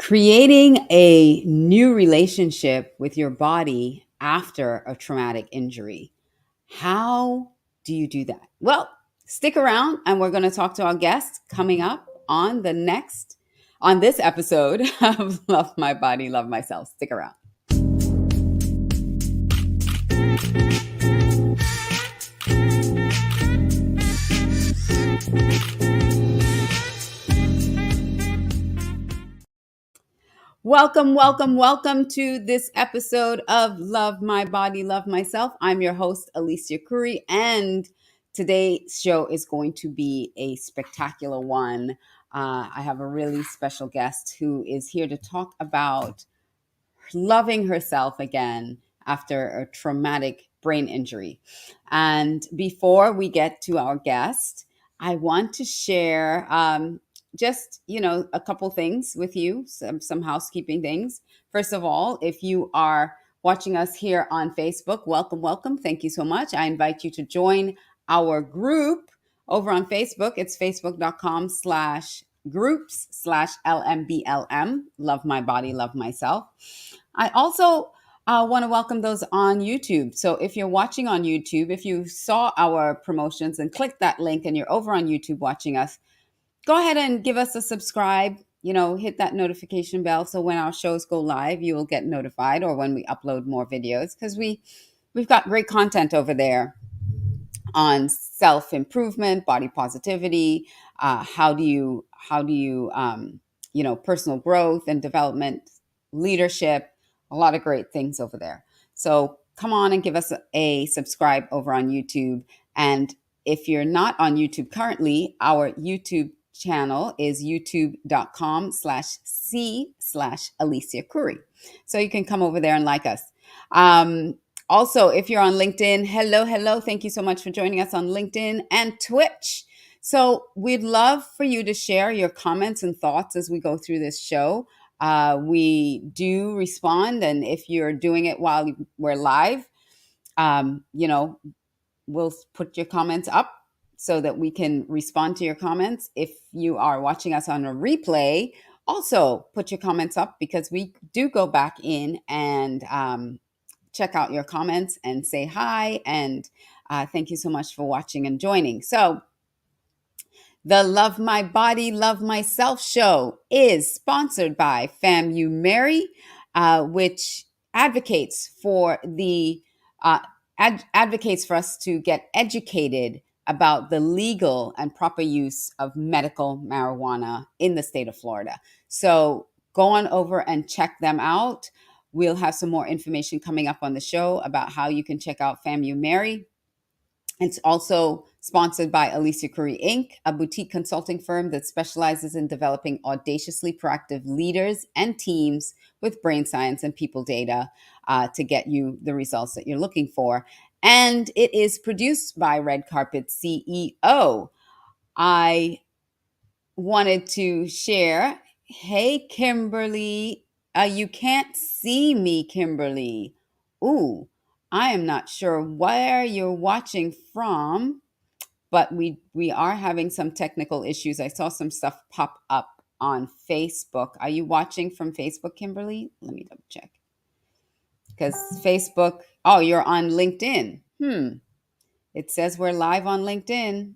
Creating a new relationship with your body after a traumatic injury. How do you do that? Well, stick around and we're going to talk to our guest coming up on this episode of Love My Body, Love Myself. Stick around. Welcome to this episode of Love My Body, Love Myself. I'm your host, Alicia Couri, and today's show is going to be a spectacular one. I have a really special guest who is here to talk about loving herself again after a traumatic brain injury. And before we get to our guest, I want to share just a couple things with you, some housekeeping things. First of all, if you are watching us here on Facebook, welcome. Thank you so much. I invite you to join our group over on Facebook. It's facebook.com/groups/LMBLM, Love My Body, Love Myself. I also want to welcome those on YouTube. So if you're watching on YouTube, if you saw our promotions and clicked that link and you're over on YouTube watching us, go ahead and give us a subscribe, hit that notification bell. So when our shows go live, you will get notified, or when we upload more videos, because we've got great content over there on self-improvement, body positivity, how do you personal growth and development, leadership, a lot of great things over there. So come on and give us a subscribe over on YouTube. And if you're not on YouTube currently, our YouTube channel is youtube.com/c/Alicia Couri. So you can come over there and like us. Also, if you're on LinkedIn, hello. Thank you so much for joining us on LinkedIn and Twitch. So we'd love for you to share your comments and thoughts as we go through this show. We do respond, and if you're doing it while we're live, we'll put your comments up so that we can respond to your comments. If you are watching us on a replay, also put your comments up, because we do go back in and check out your comments and say hi. And thank you so much for watching and joining. So the Love My Body, Love Myself show is sponsored by FAMU Mary, which advocates for advocates for us to get educated about the legal and proper use of medical marijuana in the state of Florida. So go on over and check them out. We'll have some more information coming up on the show about how you can check out FAMU Mary. It's also sponsored by Alicia Couri Inc., a boutique consulting firm that specializes in developing audaciously proactive leaders and teams with brain science and people data to get you the results that you're looking for. And it is produced by Red Carpet CEO. I wanted to share, hey, Kimberly, you can't see me, Kimberly. Ooh, I am not sure where you're watching from, but we are having some technical issues. I saw some stuff pop up on Facebook. Are you watching from Facebook, Kimberly? Let me double check. Because Facebook, oh, you're on LinkedIn. It says we're live on LinkedIn.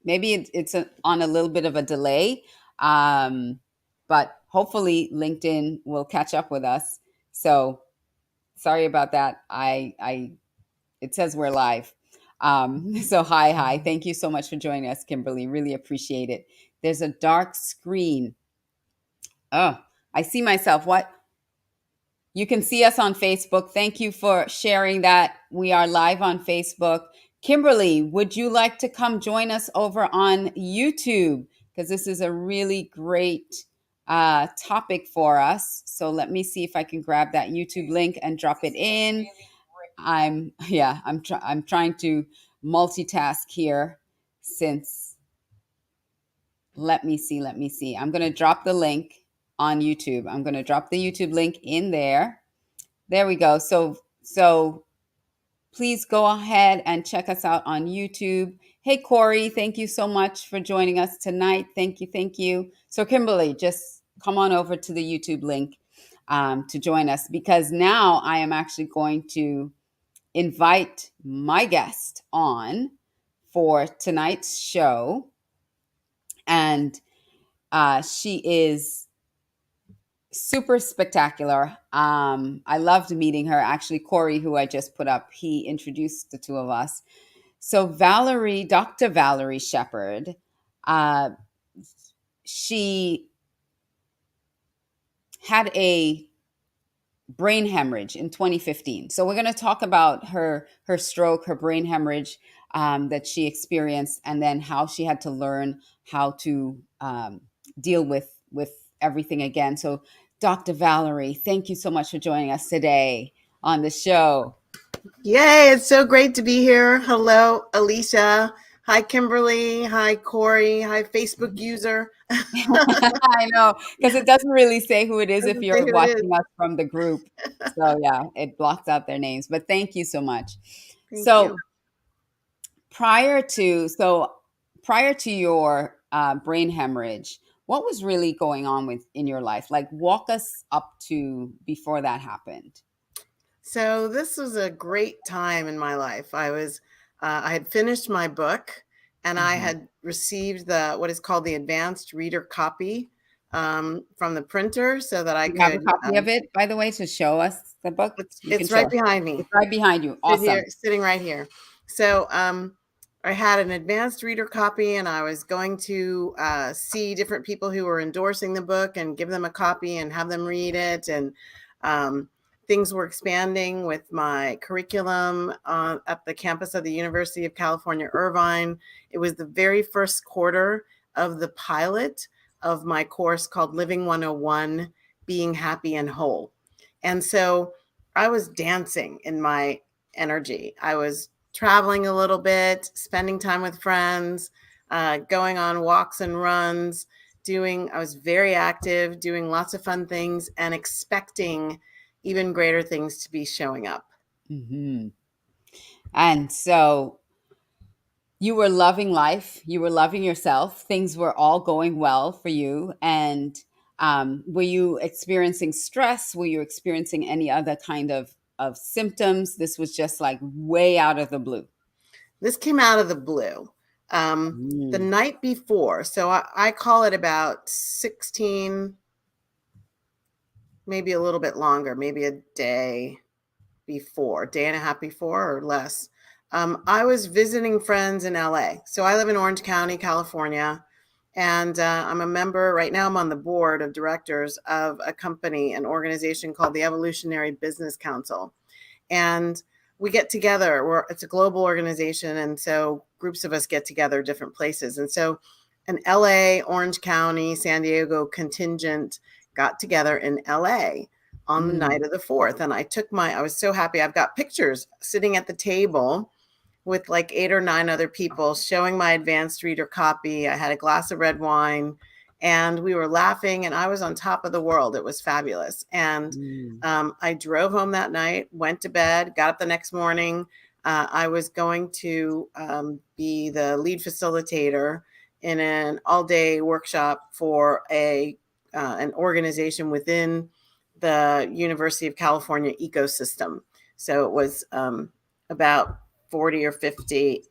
Maybe it's on a little bit of a delay, but hopefully LinkedIn will catch up with us. So sorry about that. It says we're live. So hi. Thank you so much for joining us, Kimberly. Really appreciate it. There's a dark screen. Oh, I see myself. What? You can see us on Facebook. Thank you for sharing that. We are live on Facebook. Kimberly, would you like to come join us over on YouTube? Because this is a really great topic for us. So let me see if I can grab that YouTube link and drop it in. I'm trying to multitask here since, let me see. I'm going to drop the link on YouTube. I'm going to drop the YouTube link in there. There we go. So please go ahead and check us out on YouTube. Hey, Couri, thank you so much for joining us tonight. Thank you. So Kimberly, just come on over to the YouTube link to join us, because now I am actually going to invite my guest on for tonight's show. And she is super spectacular. I loved meeting her. Actually, Couri, who I just put up, he introduced the two of us. So Dr. Valerie Sheppard, uh, she had a brain hemorrhage in 2015. So we're going to talk about her stroke, her brain hemorrhage that she experienced, and then how she had to learn how to deal with everything again. So, Dr. Valerie, thank you so much for joining us today on the show. Yay, it's so great to be here. Hello, Alicia. Hi, Kimberly. Hi, Couri. Hi, Facebook user. I know, because it doesn't really say who it is if Doesn't say you're who it is. watching us from the group. So yeah, it blocks out their names. But thank you so much. Thank you. So prior to your brain hemorrhage, what was really going on in your life? Like, walk us up to before that happened. So this was a great time in my life. I had finished my book, and I Mhm. had received what is called the advanced reader copy from the printer, so that I Do you have a could. copy of it, by the way, to show us the book? You can It's show right us. behind me. It's right behind you. Awesome. Sitting right here. So I had an advanced reader copy, and I was going to see different people who were endorsing the book and give them a copy and have them read it. And things were expanding with my curriculum at the campus of the University of California, Irvine. It was the very first quarter of the pilot of my course called Living 101, Being Happy and Whole. And so I was dancing in my energy. I was traveling a little bit, spending time with friends, going on walks and runs, I was very active, doing lots of fun things, and expecting even greater things to be showing up. Hmm. And so you were loving life, you were loving yourself, things were all going well for you. And were you experiencing stress? Were you experiencing any other kind of symptoms? This was just like way out of the blue. This came out of the blue. The Mm. night before, so I call it about 16, maybe a little bit longer, maybe a day day and a half before or less. I was visiting friends in LA. So I live in Orange County, California, and I'm a member right now. I'm on the board of directors of an organization called the Evolutionary Business Council. And we get together. It's a global organization, and so groups of us get together different places. And so an LA, Orange County, San Diego contingent got together in LA on the Mm. night of the 4th. And I was so happy. I've got pictures sitting at the table with like 8 or 9 other people showing my advanced reader copy. I had a glass of red wine, and we were laughing, and I was on top of the world. It was fabulous. And Mm. I drove home that night, went to bed, got up the next morning. I was going to be the lead facilitator in an all-day workshop for an organization within the University of California ecosystem. So it was about 40 or 50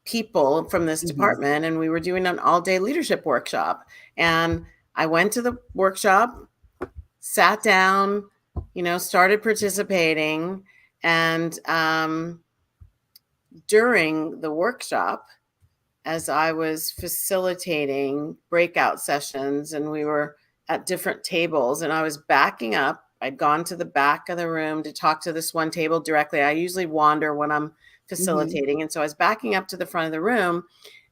people from this Mhm. department, and we were doing an all-day leadership workshop. And I went to the workshop, sat down, started participating. And during the workshop, as I was facilitating breakout sessions, and we were at different tables, and I was backing up. I'd gone to the back of the room to talk to this one table directly. I usually wander when I'm Mhm. facilitating. And so I was backing up to the front of the room,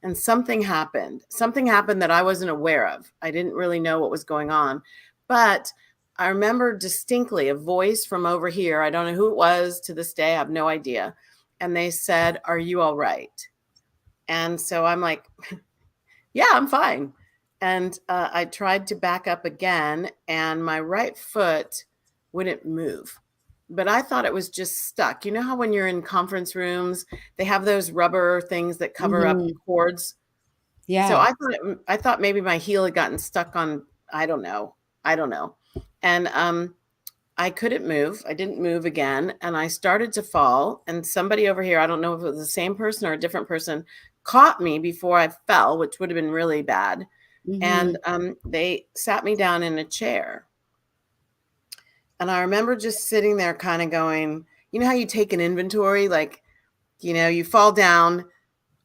and something happened. Something happened that I wasn't aware of. I didn't really know what was going on. But I remember distinctly a voice from over here. I don't know who it was to this day. I have no idea. And they said, "Are you all right?" And so I'm like, "Yeah, I'm fine." And I tried to back up again, and my right foot wouldn't move. But I thought it was just stuck. You know how when you're in conference rooms, they have those rubber things that cover up Mhm. cords? So Yeah. I thought maybe my heel had gotten stuck on, I don't know. I don't know. And I couldn't move. I didn't move again. And I started to fall. And somebody over here, I don't know if it was the same person or a different person, caught me before I fell, which would have been really bad. And Mhm. they sat me down in a chair. And I remember just sitting there kind of going, you know how you take an inventory? Like, you fall down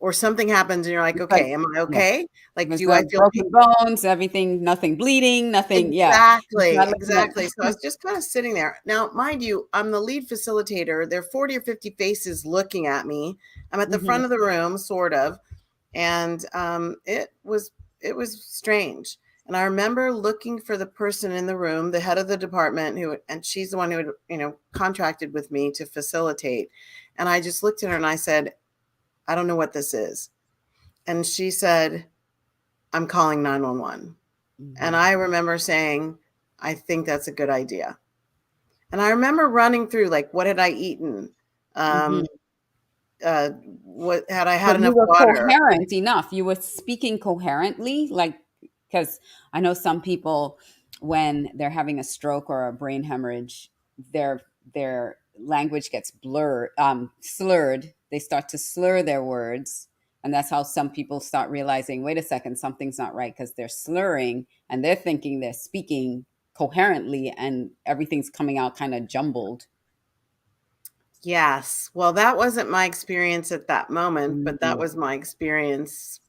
or something happens and you're like, It's like, okay, am I yeah. okay? Like, Was do there I feel pain? broken bones, everything, nothing bleeding, nothing, yeah. You Exactly, start looking exactly. So I at was just kind of sitting there. Now, mind you, I'm the lead facilitator. There are 40 or 50 faces looking at me. I'm at the Mhm. front of the room, sort of, and it was strange. And I remember looking for the person in the room, the head of the department, and she's the one who had, contracted with me to facilitate. And I just looked at her and I said, I don't know what this is. And she said, I'm calling 911. And Mhm. I remember saying, I think that's a good idea. And I remember running through, like, what had I eaten? Mhm. Um, what had I So had you enough were water? coherent enough. You were speaking coherently, like, because I know some people when they're having a stroke or a brain hemorrhage, their language gets slurred. They start to slur their words, and that's how some people start realizing, wait a second, something's not right because they're slurring and they're thinking they're speaking coherently, and everything's coming out kind of jumbled. Yes. Well, that wasn't my experience at that moment, but that Mhm. was my experience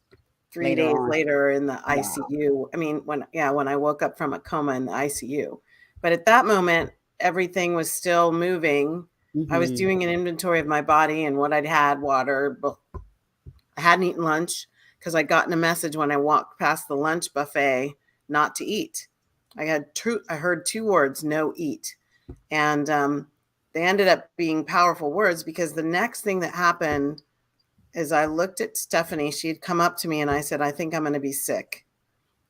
3 Later days on, later in the wow. ICU. I mean, when I woke up from a coma in the ICU. But at that moment, everything was still moving. I was Hmm. doing an inventory of my body and what I'd had, water. I hadn't eaten lunch because I'd gotten a message when I walked past the lunch buffet not to eat. I heard two words, no eat. And they ended up being powerful words because the next thing that happened is I looked at Stephanie. She had come up to me and I said, I think I'm going to be sick.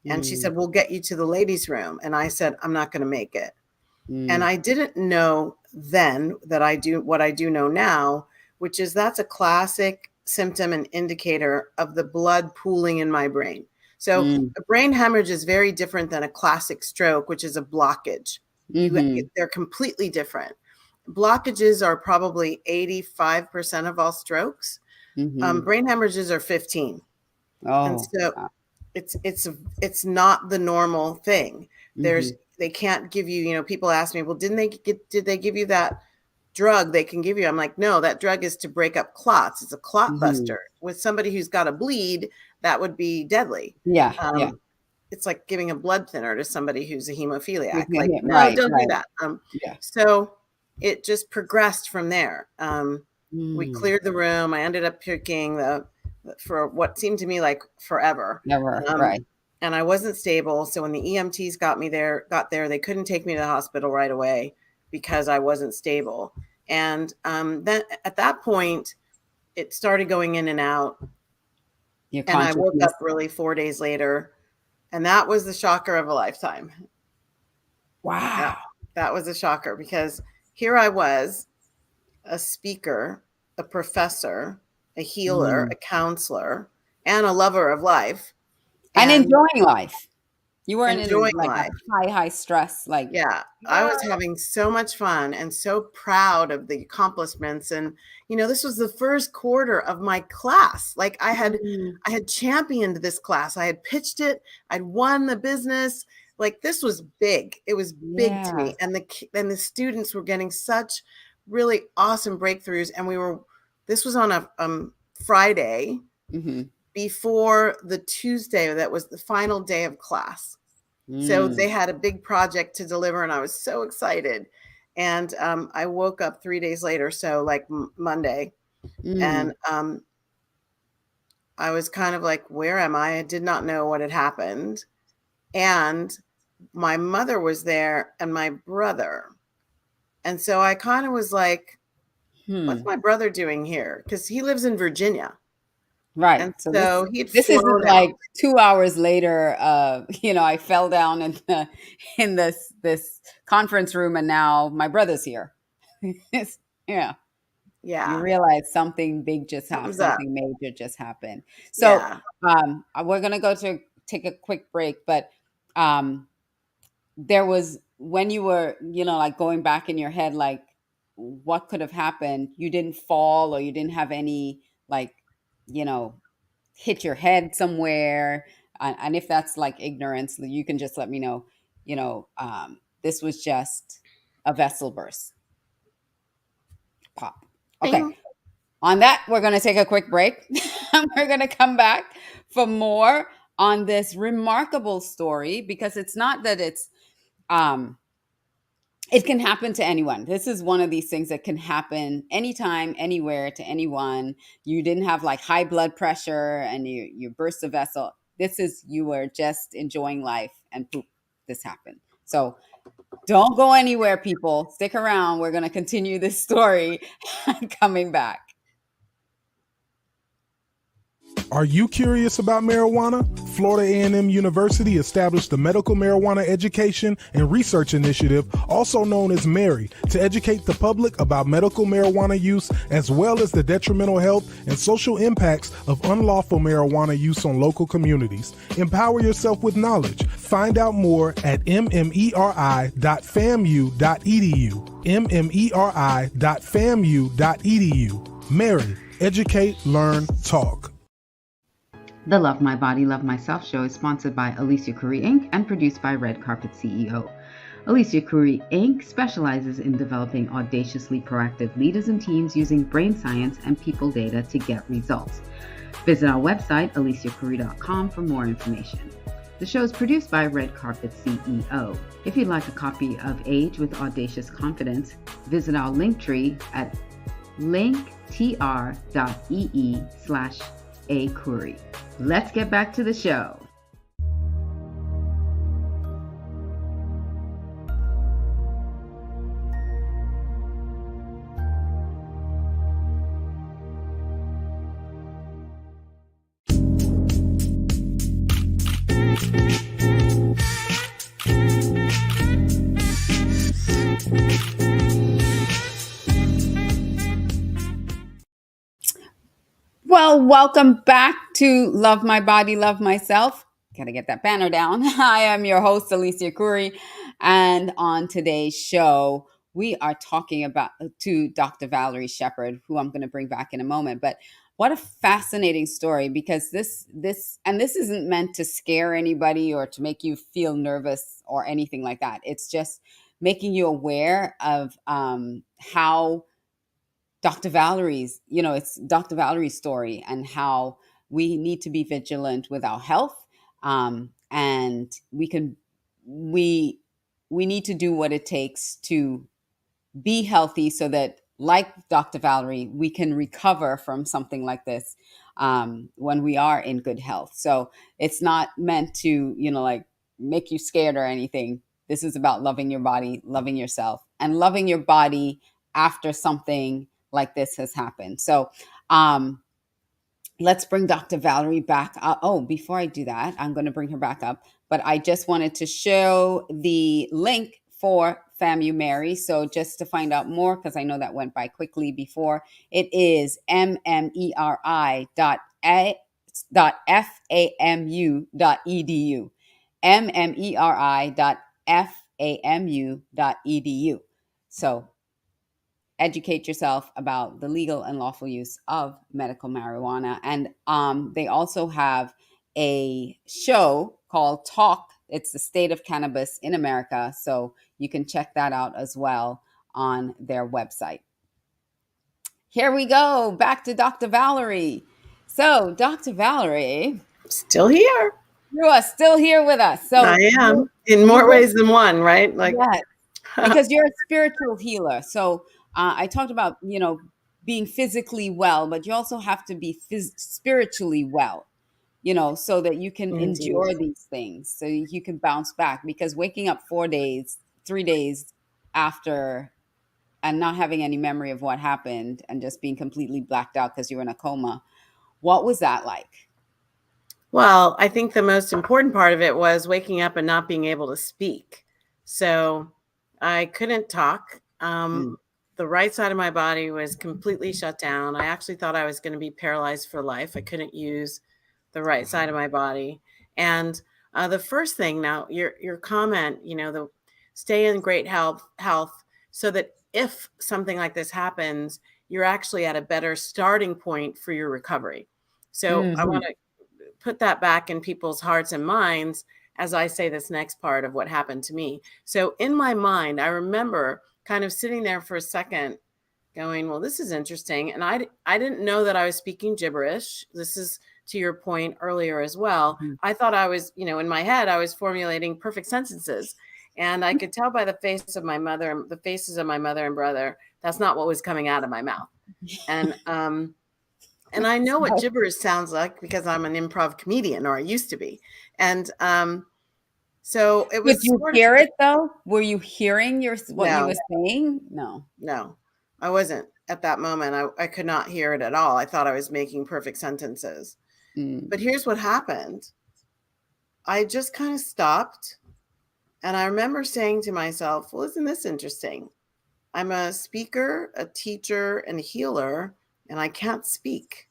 And she Mm, said, we'll get you to the ladies' room. And I said, I'm not going to make it. And mm, I didn't know then that I do what I do know now, which is that's a classic symptom and indicator of the blood pooling in my brain. So mm, a brain hemorrhage is very different than a classic stroke, which is a blockage. mhm, They're completely different. Blockages are probably 85% of all strokes. mhm. Brain hemorrhages are 15. And Oh, so wow. it's not the normal thing. Mhm, They can't give you, people ask me, well, did they give you that drug they can give you? I'm like, no, that drug is to break up clots. It's a clot mhm. buster. With somebody who's got a bleed, that would be deadly. Yeah, yeah. Um, it's like giving a blood thinner to somebody who's a hemophiliac. Yeah, Like, yeah, no, right, don't do right. that. Yeah. So it just progressed from there. We Mm. cleared the room. I ended up puking for what seemed to me like forever. Never, Um, right. and I wasn't stable. So when the EMTs got there, they couldn't take me to the hospital right away because I wasn't stable. And then at that point, it started going in and out. Your And I woke consciousness. up really 4 days later. And that was the shocker of a lifetime. Yeah, Wow. that was a shocker because here I was, a speaker, a professor, a healer, Mm. a counselor, and a lover of life, And and enjoying life. You weren't in enjoying like a life. high stress, like, Yeah, I "Ah." was having so much fun and so proud of the accomplishments. And this was the first quarter of my class. Like Mm. I had championed this class. I had pitched it. I'd won the business. Like this was big. It was big to Yeah. me. And the students were getting such really awesome breakthroughs. And this was on a Friday Mhm. before the Tuesday that was the final day of class. So Mm, they had a big project to deliver, and I was so excited. And I woke up 3 days later, so like Monday, and mm. I was kind of like, where am I? I did not know what had happened. And my mother was there and my brother. And so I kind of was like, what's Hmm. my brother doing here? Because he lives in Virginia. Right. And So this so he'd this isn't flown out. like 2 hours later, I fell down in this conference room and now my brother's here. It's, yeah. You Yeah. realize something big just happened, Something's up. something major just happened. So Yeah. we're gonna go to take a quick break, but um, there was when you were, like going back in your head, like what could have happened. You didn't fall, or you didn't have any like, you know, hit your head somewhere. And if that's like ignorance, you can just let me know. This was just a vessel burst. Pop. Okay. Bing. On that, we're going to take a quick break. We're going to come back for more on this remarkable story, because it's not that um, it can happen to anyone. This is one of these things that can happen anytime, anywhere, to anyone. You didn't have like high blood pressure and you burst a vessel. This is, you were just enjoying life and poop, this happened. So don't go anywhere, people. Stick around. We're going to continue this story coming back. Are you curious about marijuana? Florida A&M University established the Medical Marijuana Education and Research Initiative, also known as MARY, to educate the public about medical marijuana use, as well as the detrimental health and social impacts of unlawful marijuana use on local communities. Empower yourself with knowledge. Find out more at mmeri.famu.edu. mmeri.famu.edu. MARY. Educate, learn, talk. The Love My Body, Love Myself show is sponsored by Alicia Couri Inc. and produced by Red Carpet CEO. Alicia Couri Inc. specializes in developing audaciously proactive leaders and teams using brain science and people data to get results. Visit our website, aliciacouri.com, for more information. The show is produced by Red Carpet CEO. If you'd like a copy of Age with Audacious Confidence, visit our link tree at linktr.ee/Couri. Let's get back to the show. Well, welcome back to Love My Body, Love Myself. Gotta get that banner down. I am your host, Alicia Couri, and on today's show, we are talking about to Dr. Valerie Sheppard, who I'm going to bring back in a moment. But what a fascinating story, because this isn't meant to scare anybody or to make you feel nervous or anything like that. It's just making you aware of how it's Dr. Valerie's story, and how we need to be vigilant with our health. And we need to do what it takes to be healthy, so that, like Dr. Valerie, we can recover from something like this when we are in good health. So it's not meant to, like make you scared or anything. This is about loving your body, loving yourself, and loving your body after something like this has happened. So let's bring Dr. Valerie back. Before I do that, I'm going to bring her back up. But I just wanted to show the link for FAMU Mary. So just to find out more, because I know that went by quickly before, it is mmeri.famu.edu. mmeri.famu.edu. So educate yourself about the legal and lawful use of medical marijuana. And they also have a show called Talk. It's the state of cannabis in America. So you can check that out as well on their website. Here we go. Back to Dr. Valerie. So, Dr. Valerie. Still here. You are still here with us. So I am, in more ways than one, right? Like, yes, because you're a spiritual healer. So I talked about, being physically well, but you also have to be spiritually well, so that you can endure these things, so you can bounce back. Because waking up 3 days after and not having any memory of what happened and just being completely blacked out because you were in a coma, what was that like? Well, I think the most important part of it was waking up and not being able to speak. So I couldn't talk. the right side of my body was completely shut down. I actually thought I was going to be paralyzed for life. I couldn't use the right side of my body. And the first thing, now your comment, the stay in great health, so that if something like this happens, you're actually at a better starting point for your recovery. So I want Mhm. to put that back in people's hearts and minds as I say this next part of what happened to me. So in my mind, I remember kind of sitting there for a second going, well, this is interesting. And I didn't know that I was speaking gibberish. This is to your point earlier as well. Mhm. I thought I was, in my head, I was formulating perfect sentences. And I could tell by the face of my mother, the faces of my mother and brother, that's not what was coming out of my mouth. And I know what So, gibberish sounds like because I'm an improv comedian, or I used to be. And so it could was you sort of, hear it though? Were you hearing what you no, were saying? No. no, I wasn't at that moment. I could not hear it at all. I thought I was making perfect sentences. Mm. But here's what happened. I just kind of stopped. And I remember saying to myself, well, isn't this interesting? I'm a speaker, a teacher, and a healer, and I can't speak.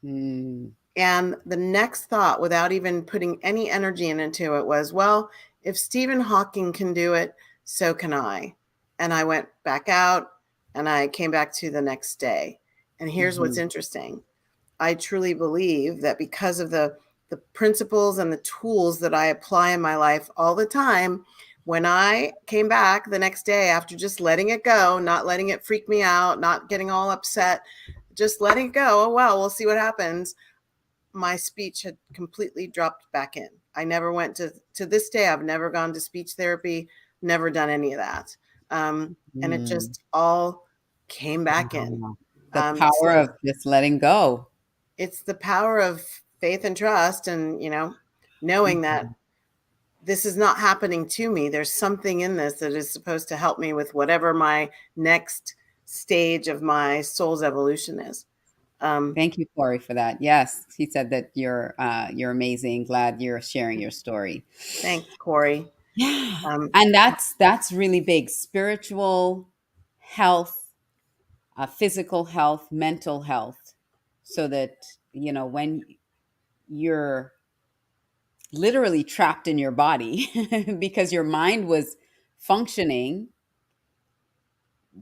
Mm. And the next thought, without even putting any energy into it, was, well, if Stephen Hawking can do it, so can I. And I went back out and I came back to the next day. And here's what's Mhm. interesting. I truly believe that because of the principles and the tools that I apply in my life all the time, when I came back the next day after just letting it go, not letting it freak me out, not getting all upset, just letting it go, oh, well, we'll see what happens, my speech had completely dropped back in. I never went to this day. I've never gone to speech therapy, never done any of that. And it Mm. just all came back in. Wow. The power So of just letting go. it's the power of faith and trust, and, knowing that Mhm. this is not happening to me. There's something in this that is supposed to help me with whatever my next stage of my soul's evolution is. Um, Thank you, Couri, for that. Yes, he said that you're amazing. Glad you're sharing your story. Thanks, Couri. Yeah, Um, and that's really big. Spiritual health, physical health, mental health, so that when you're literally trapped in your body because your mind was functioning,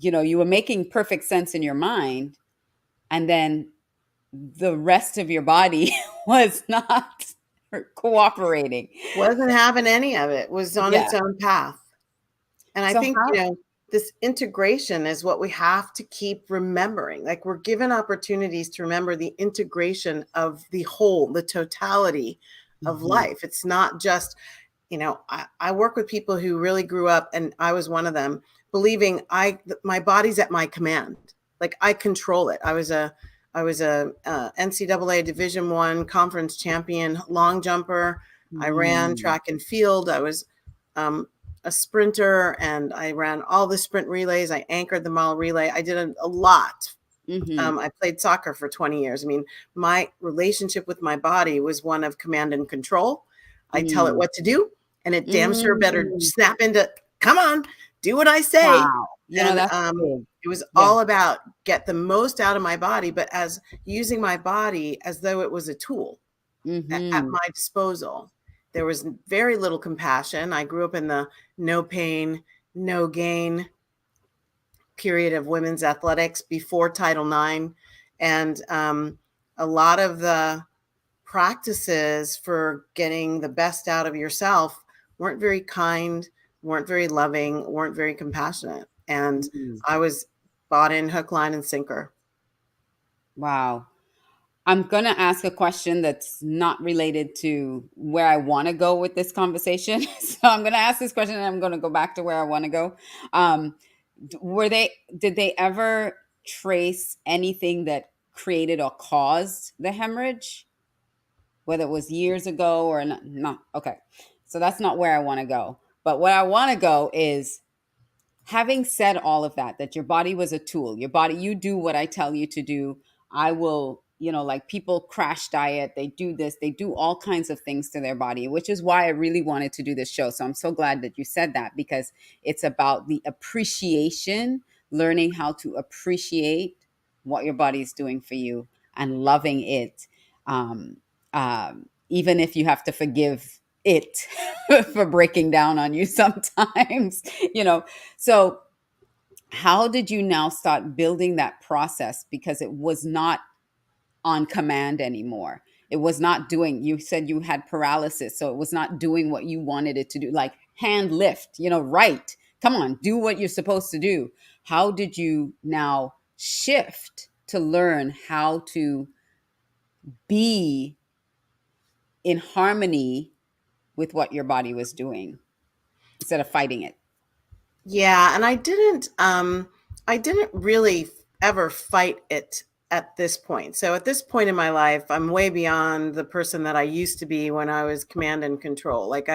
you were making perfect sense in your mind, and then the rest of your body was not cooperating. wasn't having any of it, was on Yeah. its own path. And I So think, how this integration is what we have to keep remembering. Like, we're given opportunities to remember the integration of the whole, the totality of Mhm. life. It's not just, I work with people who really grew up, and I was one of them, believing my body's at my command. Like, I control it. I was a NCAA Division I conference champion long jumper. I ran Mm. track and field. I was um, a sprinter, and I ran all the sprint relays. I anchored the mile relay. I did a lot. Mhm. I played soccer for 20 years. I mean, my relationship with my body was one of command and control. I tell it Mm. what to do, and it damn sure better Mm. snap into, come on, do what I say. Wow. And That's big. it was Yeah. all about get the most out of my body, but as using my body as though it was a tool at Mhm. my disposal. There was very little compassion. I grew up in the no pain, no gain period of women's athletics before Title IX. And a lot of the practices for getting the best out of yourself weren't very kind, weren't very loving, weren't very compassionate. And Mhm. I was bought in hook, line, and sinker. Wow. I'm going to ask a question that's not related to where I want to go with this conversation. So I'm going to ask this question and I'm going to go back to where I want to go. Um, did they ever trace anything that created or caused the hemorrhage, whether it was years ago or not? No. Okay. So that's not where I want to go. But where I want to go is, having said all of that your body was a tool, your body, you do what I tell you to do. I will, like people crash diet, they do this, they do all kinds of things to their body, which is why I really wanted to do this show. So I'm so glad that you said that, because it's about the appreciation learning how to appreciate what your body is doing for you and loving it, um, even if you have to forgive it for breaking down on you sometimes, you know. So how did you now start building that process? Because it was not on command anymore. It was not doing, you said you had paralysis, so it was not doing what you wanted it to do, like hand lift, right. Come on, do what you're supposed to do. How did you now shift to learn how to be in harmony with what your body was doing instead of fighting it? Yeah, and I didn't really ever fight it at this point. So at this point in my life, I'm way beyond the person that I used to be when I was command and control. Like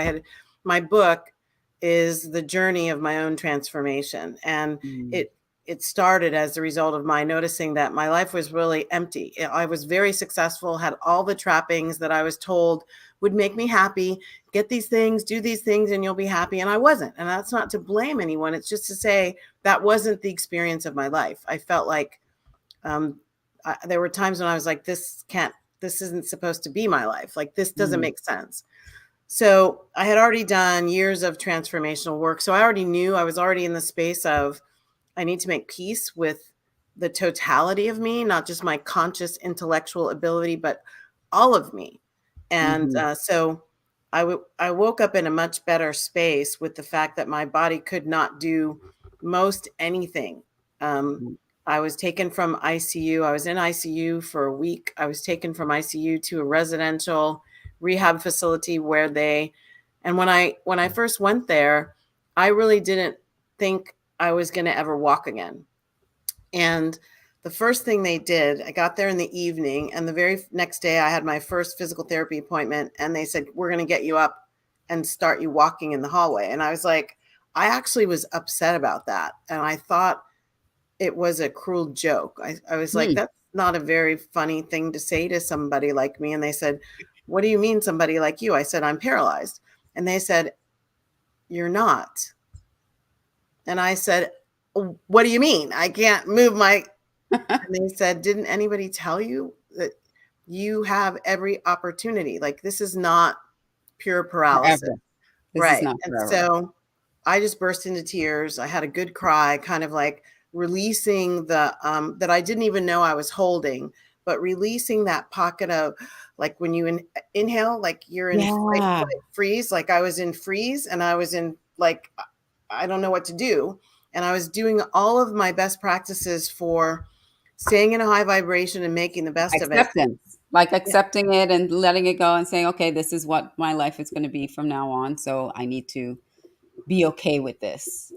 my book is the journey of my own transformation, and Mm. it started as a result of my noticing that my life was really empty. I was very successful, had all the trappings that I was told would make me happy. Get these things, do these things, and you'll be happy. And I wasn't. And that's not to blame anyone. It's just to say that wasn't the experience of my life. I felt like there were times when I was like, this isn't supposed to be my life. Like, this doesn't Mm. make sense. So I had already done years of transformational work. So I already knew, I was already in the space of, I need to make peace with the totality of me, not just my conscious intellectual ability, but all of me. And Mhm. so I woke up in a much better space with the fact that my body could not do most anything. Um, Mm. I was taken from ICU. I was in ICU for a week. I was taken from ICU to a residential rehab facility and when I first went there, I really didn't think I was going to ever walk again. And the first thing they did, I got there in the evening, and the very next day I had my first physical therapy appointment, and they said, we're going to get you up and start you walking in the hallway. And I was like, I actually was upset about that. And I thought it was a cruel joke. I was like, Hmm. that's not a very funny thing to say to somebody like me. And they said, what do you mean somebody like you? I said, I'm paralyzed. And they said, you're not. And I said, what do you mean? I can't move my. And they said, didn't anybody tell you that you have every opportunity? Like, this is not pure paralysis. Forever. This is Right. not And forever. so I just burst into tears. I had a good cry, kind of like releasing the that I didn't even know I was holding, but releasing that pocket of, like, when you inhale, like you're in fight, Yeah. flight, freeze. Like, I was in freeze, and I was in, like, I don't know what to do. And I was doing all of my best practices for staying in a high vibration and making the best of it. Acceptance, like Yeah. accepting it and letting it go and saying, okay, this is what my life is going to be from now on. So I need to be okay with this.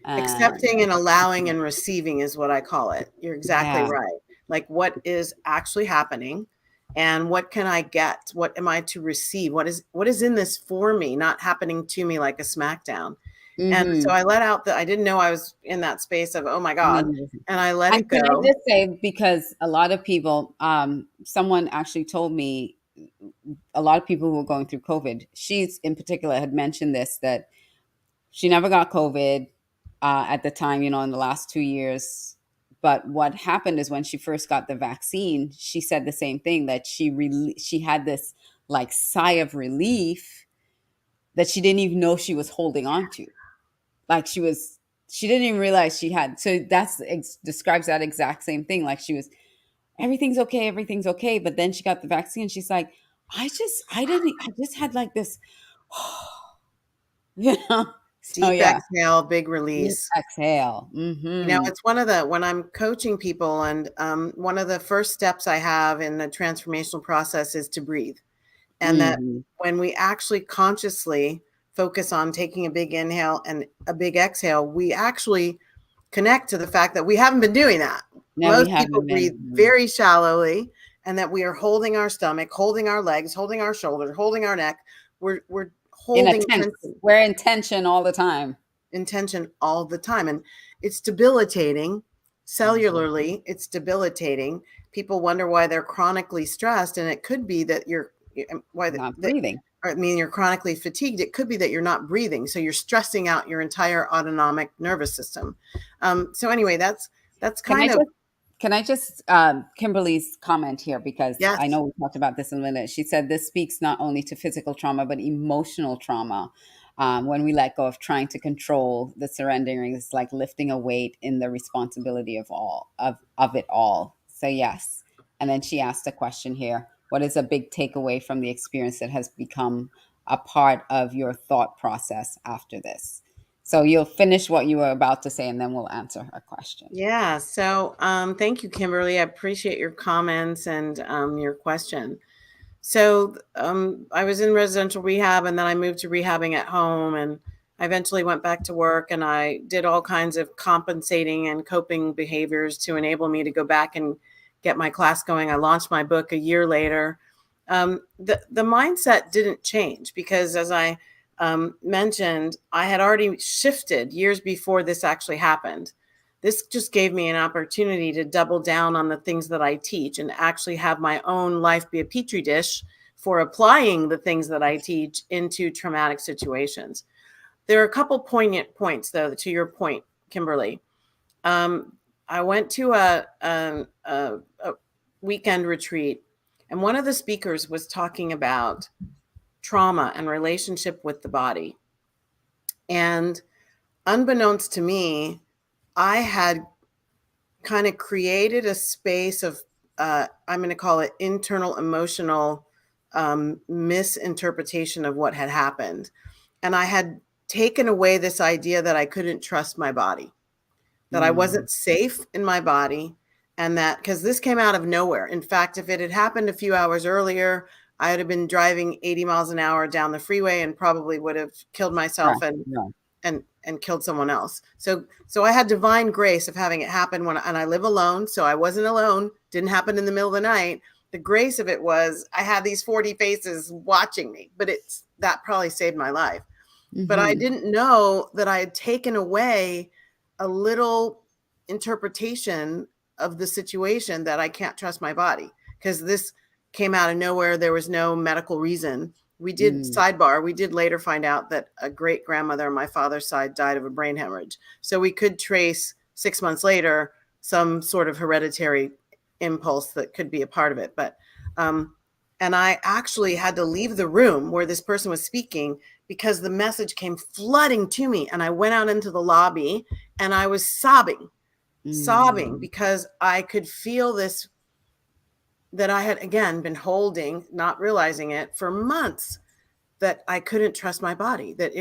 Accepting And and allowing and receiving is what I call it. You're exactly yeah. right. Like, what is actually happening, and what can I get? What am I to receive? What is in this for me, not happening to me like a smackdown. And so Hmm. I let out I didn't know I was in that space of, oh my God. And I let And it can I go. just say, because a lot of people, someone actually told me, a lot of people who were going through COVID, she's in particular had mentioned this, that she never got COVID at the time, in the last 2 years. But what happened is when she first got the vaccine, she said the same thing, that she had this like sigh of relief that she didn't even know she was holding on to. Like she didn't even realize she had. So describes that exact same thing. Like she was, everything's okay. But then she got the vaccine. She's like, I just had like this, yeah. So Deep yeah, exhale, big deep release. exhale. It's when I'm coaching people, and one of the first steps I have in the transformational process is to breathe. And that Mhm. when we actually consciously focus on taking a big inhale and a big exhale, we actually connect to the fact that we haven't been doing that. No, we Most people haven't breathe been. very shallowly, and that we are holding our stomach, holding our legs, holding our shoulders, holding our neck. We're In a holding tense. tension, We're in tension all the time. intention all the time. And it's debilitating. Mhm. Cellularly, it's debilitating. People wonder why they're chronically stressed. And it could be that why Not that breathing. I mean, you're chronically fatigued, it could be that you're not breathing. So you're stressing out your entire autonomic nervous system. So anyway, that's Can I kind of, just Kimberly's comment here, because I yes. know we talked about this in a minute. She said this speaks not only to physical trauma but emotional trauma. When we let go of trying to control, the surrendering is like lifting a weight in the responsibility of it all. So yes. And then she asked a question here: what is a big takeaway from the experience that has become a part of your thought process after this? So you'll finish what you were about to say, and then we'll answer her question. Yeah. So thank you, Kimberly. I appreciate your comments and your question. So I was in residential rehab, and then I moved to rehabbing at home, and I eventually went back to work, and I did all kinds of compensating and coping behaviors to enable me to go back and get my class going. I launched my book a year later. The mindset didn't change because, as I mentioned, I had already shifted years before this actually happened. This just gave me an opportunity to double down on the things that I teach and actually have my own life be a petri dish for applying the things that I teach into traumatic situations. There are a couple poignant points, though, to your point, Kimberly. I went to a weekend retreat, and one of the speakers was talking about trauma and relationship with the body. And unbeknownst to me, I had kind of created a space of, I'm going to call it internal emotional misinterpretation of what had happened. And I had taken away this idea that I couldn't trust my body, that I wasn't safe in my body. And that, because this came out of nowhere. In fact, if it had happened a few hours earlier, I would have been driving 80 miles an hour down the freeway and probably would have killed myself and killed someone else. So I had divine grace of having it happen and I live alone. So I wasn't alone. Didn't happen in the middle of the night. The grace of it was I had these 40 faces watching me, but that probably saved my life. Mm-hmm. But I didn't know that I had taken away a little interpretation of the situation, that I can't trust my body, because this came out of nowhere. There was no medical reason. We did sidebar. We did later find out that a great grandmother on my father's side died of a brain hemorrhage. So we could trace 6 months later some sort of hereditary impulse that could be a part of it. But, and I actually had to leave the room where this person was speaking because the message came flooding to me. And I went out into the lobby and I was sobbing because I could feel this, that I had, again, been holding, not realizing it for months, that I couldn't trust my body, that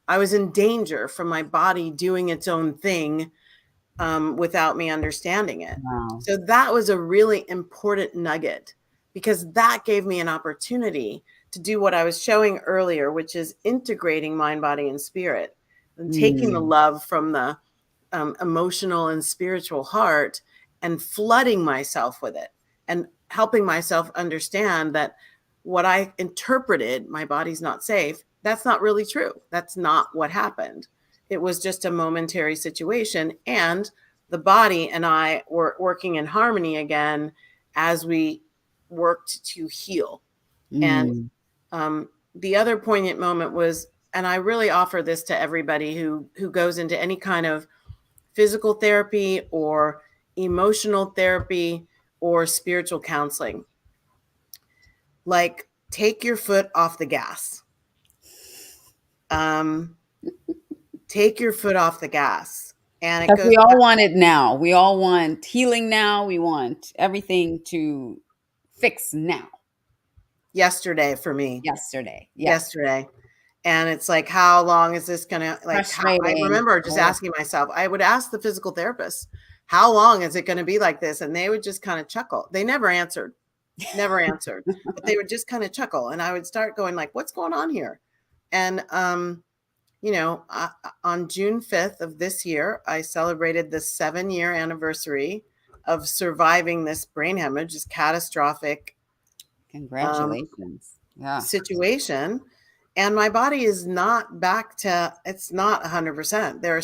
I was in danger from my body doing its own thing without me understanding it. Wow. So that was a really important nugget, because that gave me an opportunity to do what I was showing earlier, which is integrating mind, body, and spirit, and taking the love from the emotional and spiritual heart and flooding myself with it, and helping myself understand that what I interpreted, my body's not safe, that's not really true. That's not what happened. It was just a momentary situation. And the body and I were working in harmony again as we worked to heal. And the other poignant moment was, and I really offer this to everybody who goes into any kind of physical therapy or emotional therapy or spiritual counseling, like, take your foot off the gas. Take your foot off the gas. And it goes, we all want it now. We all want healing now. We want everything to fix now. Yesterday for me. Yesterday. And it's like, how long is this going to, like, I remember just asking myself, I would ask the physical therapist, how long is it going to be like this? And they would just kind of chuckle. They never answered, but they would just kind of chuckle. And I would start going like, what's going on here? And, on June 5th of this year, I celebrated the 7-year anniversary of surviving this brain hemorrhage, this catastrophic congratulations situation. And my body is not back to, it's not 100%. There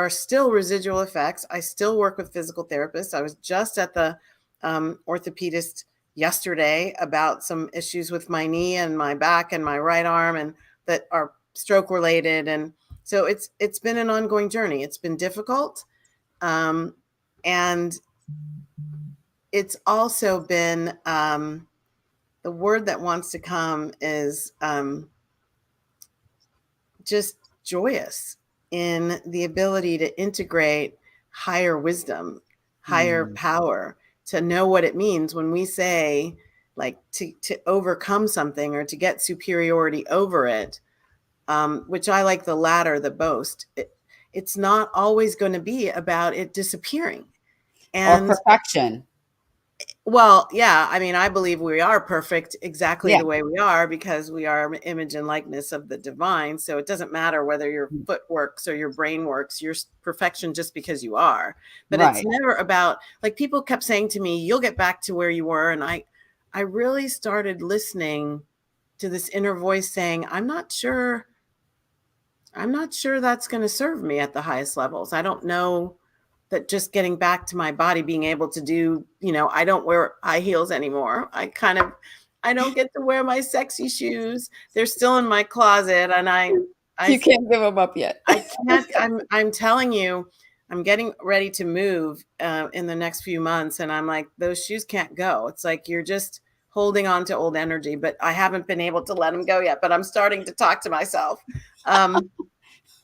are still residual effects. I still work with physical therapists. I was just at the orthopedist yesterday about some issues with my knee and my back and my right arm, and that are stroke related. And so it's been an ongoing journey. It's been difficult. And it's also been, the word that wants to come is just joyous in the ability to integrate higher wisdom, higher power, to know what it means when we say, like, to overcome something or to get superiority over it, which I like the latter the most. It's not always going to be about it disappearing. Or And perfection. well, yeah, I mean, I believe we are perfect exactly Yeah. the way we are, because we are image and likeness of the divine. So it doesn't matter whether your foot works or your brain works, you're perfection just because you are. But it's Right. never about, like, people kept saying to me, you'll get back to where you were. And I really started listening to this inner voice saying, I'm not sure that's going to serve me at the highest levels. I don't know that just getting back to my body, being able to do, I don't wear high heels anymore. I don't get to wear my sexy shoes. They're still in my closet. And You can't give them up yet. I can't, I'm telling you, I'm getting ready to move in the next few months. And I'm like, those shoes can't go. It's like, you're just holding on to old energy, but I haven't been able to let them go yet, but I'm starting to talk to myself. And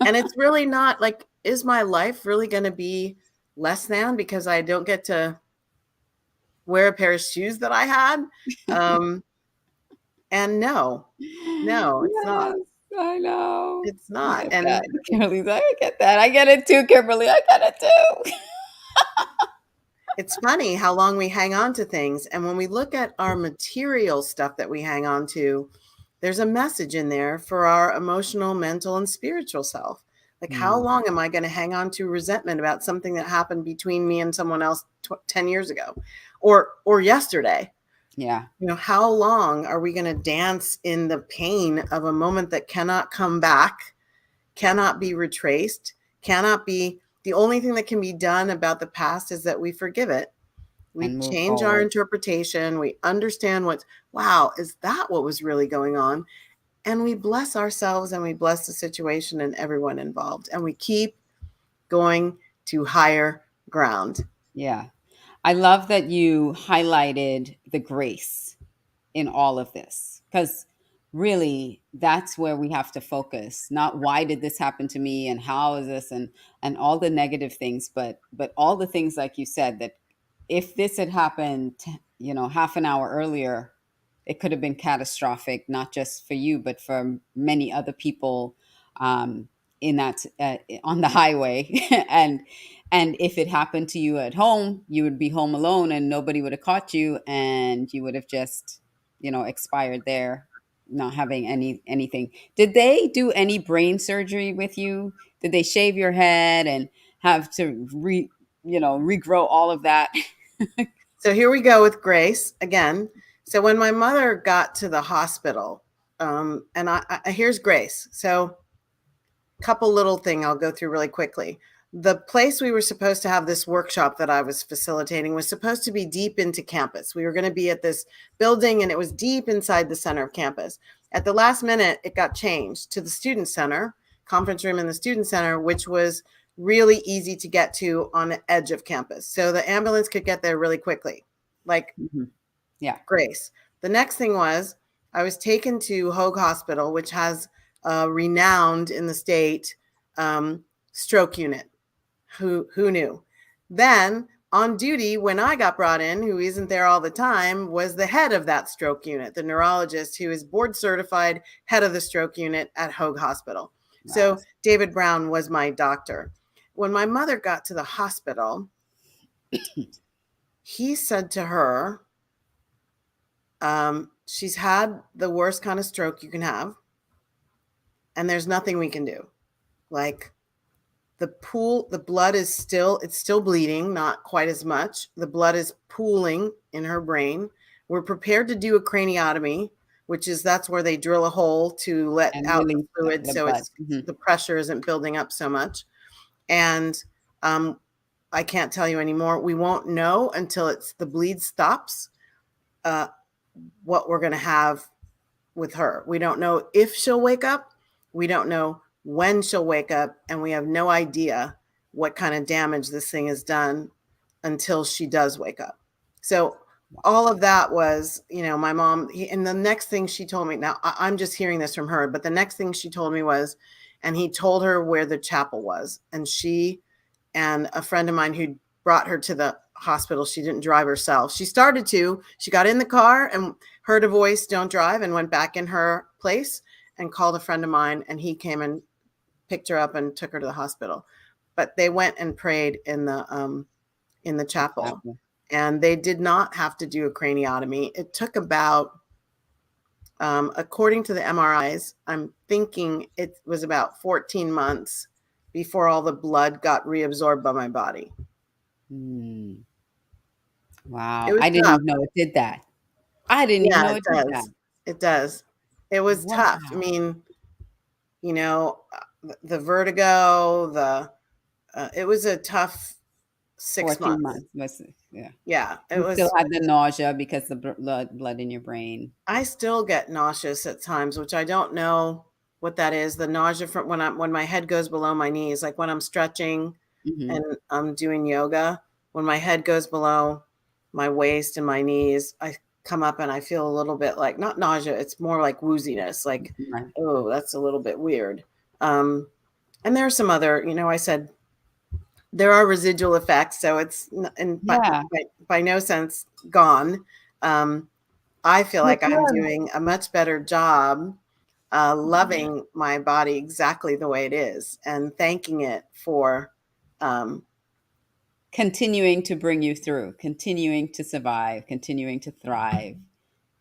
it's really not like, is my life really going to be less than because I don't get to wear a pair of shoes that I had? And no, it's not. Yes, I know. It's I not. get And that. Kimberly's like, I get that. I get it too, Kimberly. I get it too. it's funny how long we hang on to things. And when we look at our material stuff that we hang on to, there's a message in there for our emotional, mental, and spiritual self. Like, how long am I going to hang on to resentment about something that happened between me and someone else 10 years ago or yesterday? Yeah. How long are we going to dance in the pain of a moment that cannot come back, cannot be retraced, cannot be, the only thing that can be done about the past is that we forgive it. We And move change our forward. interpretation. We understand wow, is that what was really going on? And we bless ourselves and we bless the situation and everyone involved. And we keep going to higher ground. Yeah. I love that you highlighted the grace in all of this, because really that's where we have to focus, not why did this happen to me and how is this, and all the negative things, but all the things like you said, that if this had happened half an hour earlier, it could have been catastrophic, not just for you but for many other people, in that on the highway. And if it happened to you at home, you would be home alone and nobody would have caught you, and you would have just expired there, not having anything. Did they do any brain surgery with you? Did they shave your head and have to regrow all of that? So here we go with Grace again. So when my mother got to the hospital, and I here's Grace. So couple little thing I'll go through really quickly. The place we were supposed to have this workshop that I was facilitating was supposed to be deep into campus. We were going to be at this building and it was deep inside the center of campus. At the last minute, it got changed to the student center, conference room in the student center, which was really easy to get to on the edge of campus. So the ambulance could get there really quickly. Like, Yeah. Grace. The next thing was I was taken to Hoag Hospital, which has renowned in the state stroke unit. Who knew? Then on duty, when I got brought in, who isn't there all the time, was the head of that stroke unit, the neurologist who is board certified head of the stroke unit at Hoag Hospital. Nice. So David Brown was my doctor. When my mother got to the hospital, he said to her, she's had the worst kind of stroke you can have, and there's nothing we can do. Like, the blood is it's still bleeding, not quite as much. The blood is pooling in her brain. We're prepared to do a craniotomy, that's where they drill a hole to let out the fluid, so it's the pressure isn't building up so much. And I can't tell you anymore. We won't know until the bleed stops. uh, what we're going to have with her. We don't know if she'll wake up. We don't know when she'll wake up. And we have no idea what kind of damage this thing has done until she does wake up. So all of that was, my mom, and the next thing she told me, now I'm just hearing this from her, but the next thing she told me was, and he told her where the chapel was. And she and a friend of mine who brought her to the hospital, she didn't drive herself. She started to, she got in the car and heard a voice, don't drive, and went back in her place and called a friend of mine, and he came and picked her up and took her to the hospital. But they went and prayed in the chapel, and they did not have to do a craniotomy. It took about, according to the MRIs, I'm thinking it was about 14 months before all the blood got reabsorbed by my body. Wow. I didn't even know it did that. I didn't even know it did that. It does. It was tough. I mean, the vertigo, it was a tough 6 months. Yeah. You still had the nausea because the blood in your brain. I still get nauseous at times, which I don't know what that is. The nausea from when my head goes below my knees, like when I'm stretching and I'm doing yoga, when my head goes below my waist and my knees, I come up and I feel a little bit like, not nausea, it's more like wooziness, like, oh, that's a little bit weird. And there are some other, I said, there are residual effects, so it's by no sense gone. I feel like I'm doing a much better job loving my body exactly the way it is and thanking it for continuing to bring you through, continuing to survive, continuing to thrive,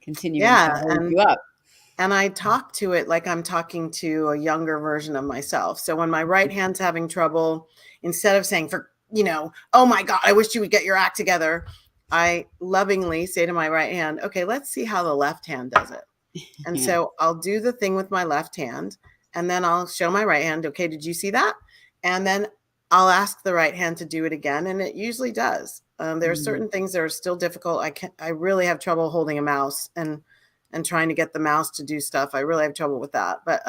continuing to hold you up. And I talk to it like I'm talking to a younger version of myself. So when my right hand's having trouble, instead of saying, oh my God, I wish you would get your act together, I lovingly say to my right hand, okay, let's see how the left hand does it. And so I'll do the thing with my left hand, and then I'll show my right hand, okay, did you see that? And then I'll ask the right hand to do it again, and it usually does. There are certain things that are still difficult. I really have trouble holding a mouse and trying to get the mouse to do stuff. I really have trouble with that, but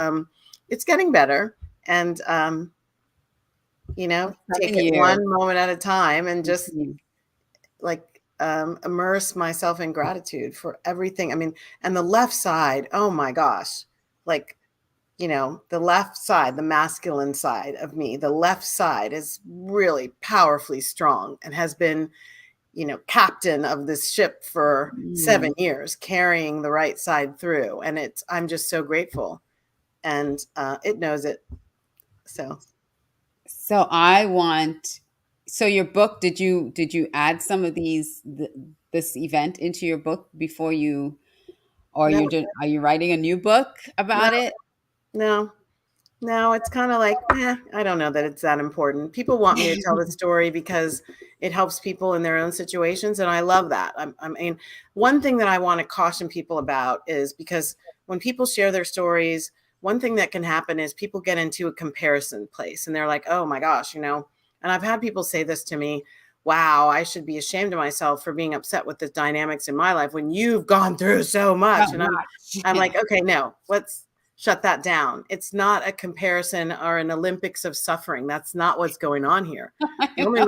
it's getting better. And take it one moment at a time and just immerse myself in gratitude for everything. I mean, and the left side, oh my gosh, the left side, the masculine side of me, the left side is really powerfully strong and has been, captain of this ship for 7 years, carrying the right side through. And I'm just so grateful, and it knows it. So so your book, did you add some of this event into your book before you, or are you writing a new book about it? No, it's kind of like, I don't know that it's that important. People want me to tell the story because it helps people in their own situations. And I love that. I mean, one thing that I want to caution people about is, because when people share their stories, one thing that can happen is people get into a comparison place and they're like, oh my gosh, and I've had people say this to me, wow, I should be ashamed of myself for being upset with the dynamics in my life when you've gone through so much. And I'm like, okay, no, let's shut that down. It's not a comparison or an Olympics of suffering. That's not what's going on here. The only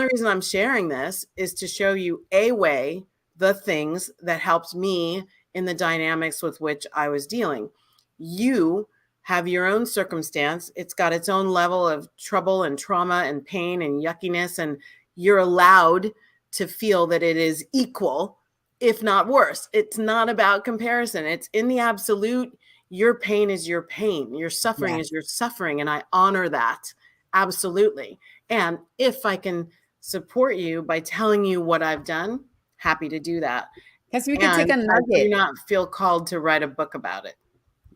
reason I'm sharing this is to show you the things that helped me in the dynamics with which I was dealing. You have your own circumstance. It's got its own level of trouble and trauma and pain and yuckiness, and you're allowed to feel that it is equal, if not worse. It's not about comparison. It's in the absolute. Your pain is your pain. Your suffering is your suffering. And I honor that. Absolutely. And if I can support you by telling you what I've done, happy to do that. Because we can take a nugget. I do not feel called to write a book about it.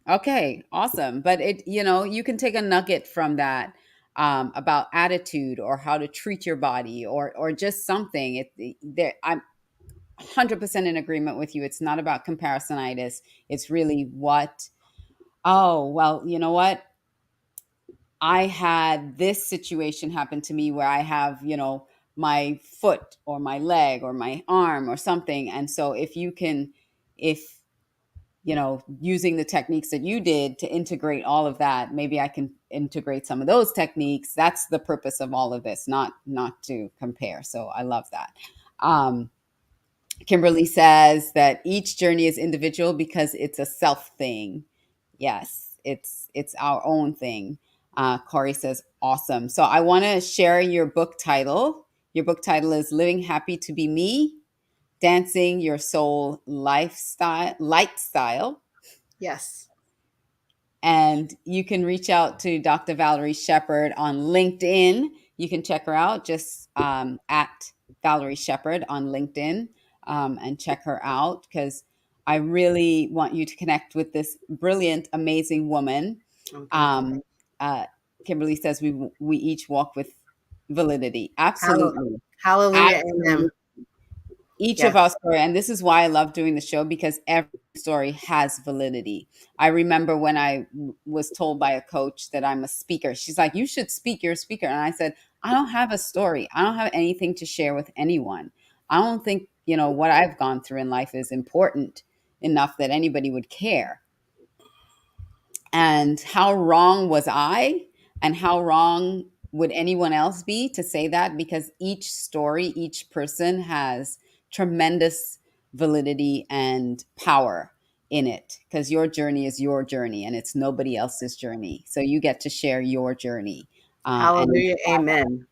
Okay, awesome. But you can take a nugget from that about attitude or how to treat your body or just something. I'm 100% in agreement with you. It's not about comparisonitis. It's really oh, well, you know what? I had this situation happen to me where I have, my foot or my leg or my arm or something. And so if using the techniques that you did to integrate all of that, maybe I can integrate some of those techniques. That's the purpose of all of this, not to compare. So I love that. Kimberly says that each journey is individual because it's a self thing. Yes, it's our own thing. Couri says, awesome. So I want to share your book title. Your book title is Living Happy to Be Me, Dancing Your Soul Lifestyle. Yes. And you can reach out to Dr. Valerie Sheppard on LinkedIn. You can check her out just at Valerie Sheppard on LinkedIn and check her out, because I really want you to connect with this brilliant, amazing woman. Kimberly says we each walk with validity. Absolutely. Hallelujah. Absolutely. Amen. Each of our story, and this is why I love doing the show, because every story has validity. I remember when I was told by a coach that I'm a speaker. She's like, you should speak, you're a speaker. And I said, I don't have a story. I don't have anything to share with anyone. I don't think, what I've gone through in life is important enough that anybody would care. And how wrong was I? And how wrong would anyone else be to say that? Because each story, each person has tremendous validity and power in it, because your journey is your journey and it's nobody else's journey. So you get to share your journey. Hallelujah. Amen.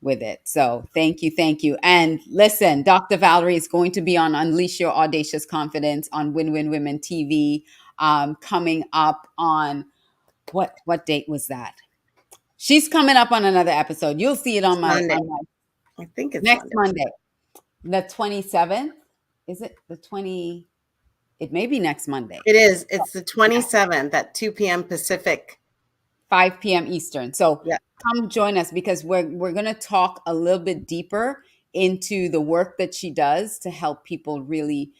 With it. So thank you. And listen, Dr. Valerie is going to be on Unleash Your Audacious Confidence on Win Win Women TV coming up on what date was that? She's coming up on another episode. You'll see it on my I think it's next Monday. The 27th. Is it the 20? It may be next Monday. It is. It's the 27th at 2 p.m. Pacific. 5 p.m. Eastern. So come join us, because we're going to talk a little bit deeper into the work that she does to help people really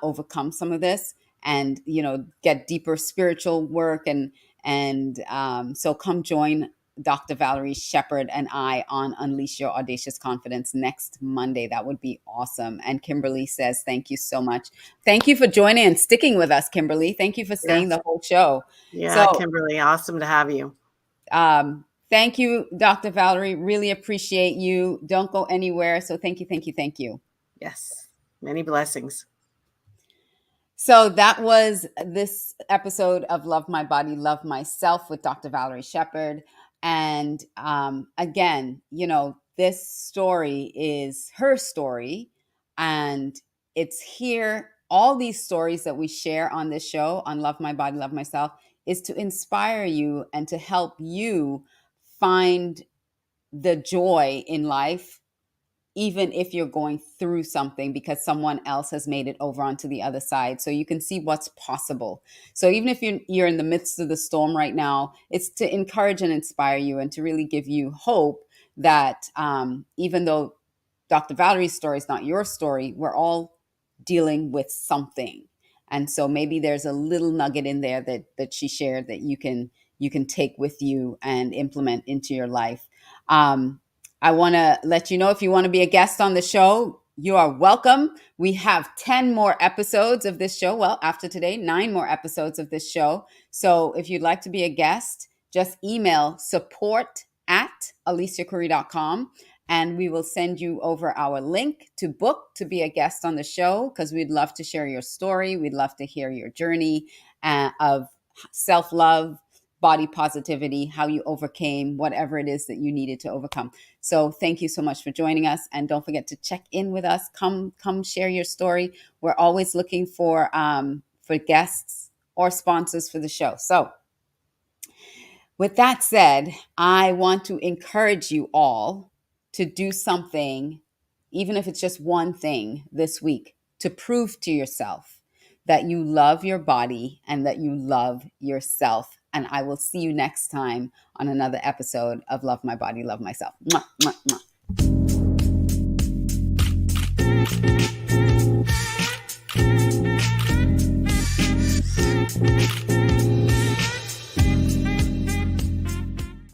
overcome some of this, and get deeper spiritual work, and so come join Dr. Valerie Sheppard and I on Unleash Your Audacious Confidence next Monday. That would be awesome. And Kimberly says, thank you so much. Thank you for joining and sticking with us, Kimberly. Thank you for staying the whole show. Yeah, so, Kimberly, awesome to have you. Thank you, Dr. Valerie. Really appreciate you. Don't go anywhere. So thank you. Yes. Many blessings. So that was this episode of Love My Body, Love Myself with Dr. Valerie Sheppard. And again, this story is her story, and it's here. All these stories that we share on this show on Love My Body, Love Myself is to inspire you and to help you find the joy in life, even if you're going through something, because someone else has made it over onto the other side. So you can see what's possible. So even if you're in the midst of the storm right now, it's to encourage and inspire you and to really give you hope that even though Dr. Valerie's story is not your story, we're all dealing with something. And so maybe there's a little nugget in there that she shared that you can take with you and implement into your life. I want to let you know, if you want to be a guest on the show, you are welcome. We have 10 more episodes of this show. Well, after today, 9 more episodes of this show. So if you'd like to be a guest, just email support@aliciacouri.com, and we will send you over our link to book to be a guest on the show, because we'd love to share your story. We'd love to hear your journey of self-love, body positivity, how you overcame whatever it is that you needed to overcome. So thank you so much for joining us. And don't forget to check in with us. Come share your story. We're always looking for guests or sponsors for the show. So with that said, I want to encourage you all to do something, even if it's just one thing this week, to prove to yourself that you love your body and that you love yourself. And I will see you next time on another episode of Love My Body, Love Myself. Mwah, mwah, mwah.